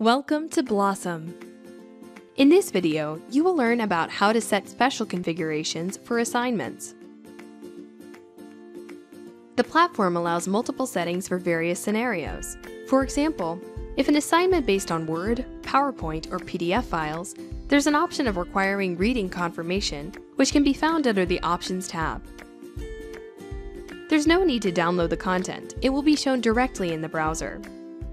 Welcome to Blossom. In this video, you will learn about how to set special configurations for assignments. The platform allows multiple settings for various scenarios. For example, if an assignment based on Word, PowerPoint, or PDF files, there's an option of requiring reading confirmation, which can be found under the Options tab. There's no need to download the content. It will be shown directly in the browser.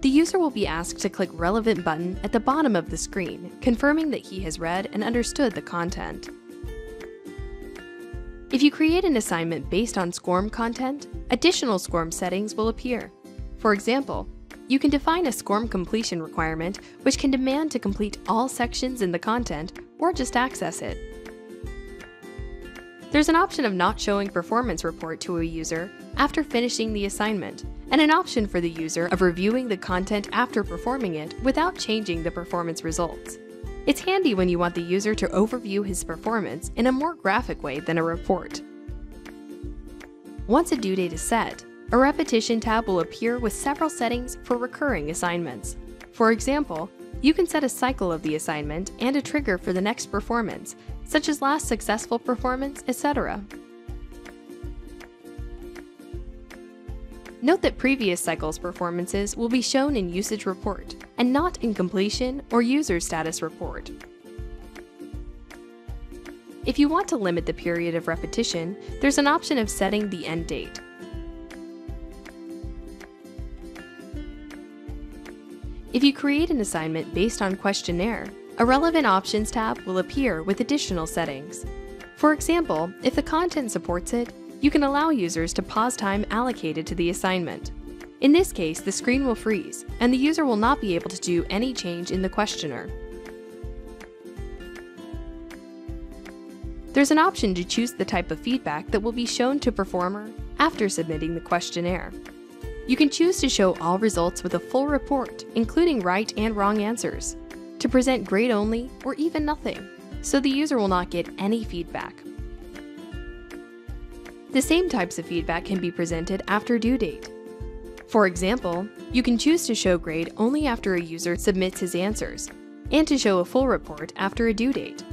The user will be asked to click Relevant button at the bottom of the screen, confirming that he has read and understood the content. If you create an assignment based on SCORM content, additional SCORM settings will appear. For example, you can define a SCORM completion requirement which can demand to complete all sections in the content or just access it. There's an option of not showing performance report to a user after finishing the assignment, and an option for the user of reviewing the content after performing it without changing the performance results. It's handy when you want the user to overview his performance in a more graphic way than a report. Once a due date is set, a repetition tab will appear with several settings for recurring assignments. For example, you can set a cycle of the assignment and a trigger for the next performance, such as last successful performance, etc. Note that previous cycles' performances will be shown in Usage Report and not in Completion or User Status Report. If you want to limit the period of repetition, there's an option of setting the end date. If you create an assignment based on questionnaire, a relevant Options tab will appear with additional settings. For example, if the content supports it, you can allow users to pause time allocated to the assignment. In this case, the screen will freeze, and the user will not be able to do any change in the questionnaire. There's an option to choose the type of feedback that will be shown to performer after submitting the questionnaire. You can choose to show all results with a full report, including right and wrong answers, to present grade only or even nothing, so the user will not get any feedback. The same types of feedback can be presented after due date. For example, you can choose to show grade only after a user submits his answers, and to show a full report after a due date.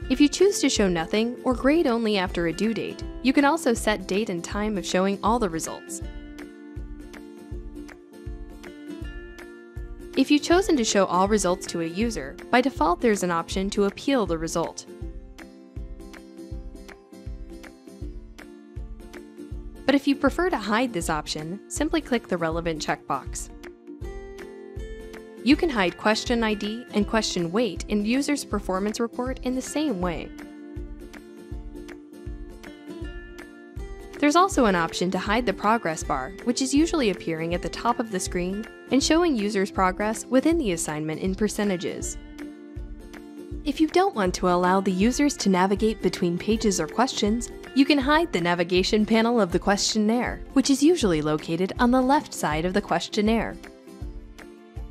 If you choose to show nothing or grade only after a due date, you can also set date and time of showing all the results. If you've chosen to show all results to a user, by default there's an option to appeal the result. But if you prefer to hide this option, simply click the relevant checkbox. You can hide question ID and question weight in user's performance report in the same way. There's also an option to hide the progress bar, which is usually appearing at the top of the screen and showing users' progress within the assignment in percentages. If you don't want to allow the users to navigate between pages or questions, you can hide the navigation panel of the questionnaire, which is usually located on the left side of the questionnaire.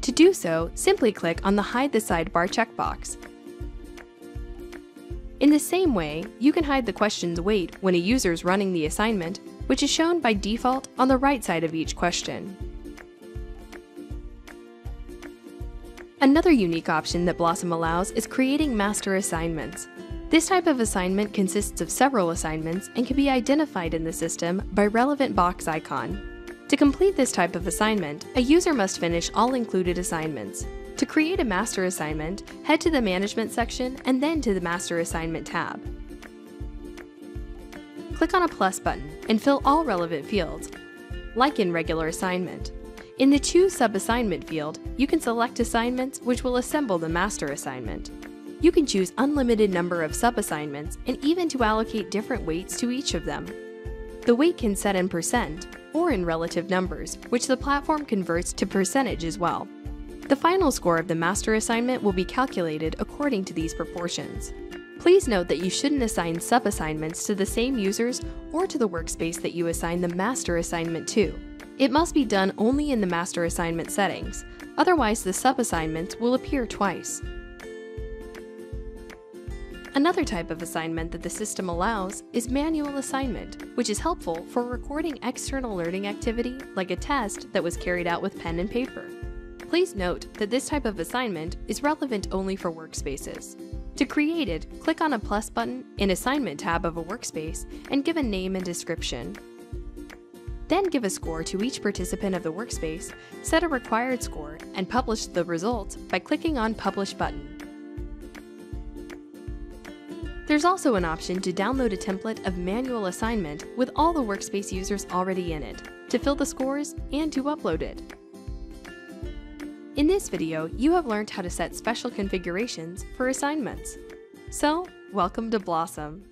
To do so, simply click on the Hide the Sidebar checkbox. In the same way, you can hide the question's weight when a user is running the assignment, which is shown by default on the right side of each question. Another unique option that Blossom allows is creating master assignments. This type of assignment consists of several assignments and can be identified in the system by relevant box icon. To complete this type of assignment, a user must finish all included assignments. To create a master assignment, head to the Management section and then to the Master Assignment tab. Click on a plus button and fill all relevant fields, like in regular assignment. In the Choose Sub-Assignment field, you can select assignments which will assemble the master assignment. You can choose unlimited number of sub-assignments and even to allocate different weights to each of them. The weight can set in percent or in relative numbers, which the platform converts to percentage as well. The final score of the master assignment will be calculated according to these proportions. Please note that you shouldn't assign sub-assignments to the same users or to the workspace that you assign the master assignment to. It must be done only in the master assignment settings, otherwise the sub-assignments will appear twice. Another type of assignment that the system allows is manual assignment, which is helpful for recording external learning activity like a test that was carried out with pen and paper. Please note that this type of assignment is relevant only for workspaces. To create it, click on a plus button in Assignment tab of a workspace and give a name and description. Then give a score to each participant of the workspace, set a required score, and publish the results by clicking on Publish button. There's also an option to download a template of manual assignment with all the workspace users already in it, to fill the scores and to upload it. In this video, you have learned how to set special configurations for assignments. So, welcome to Blossom.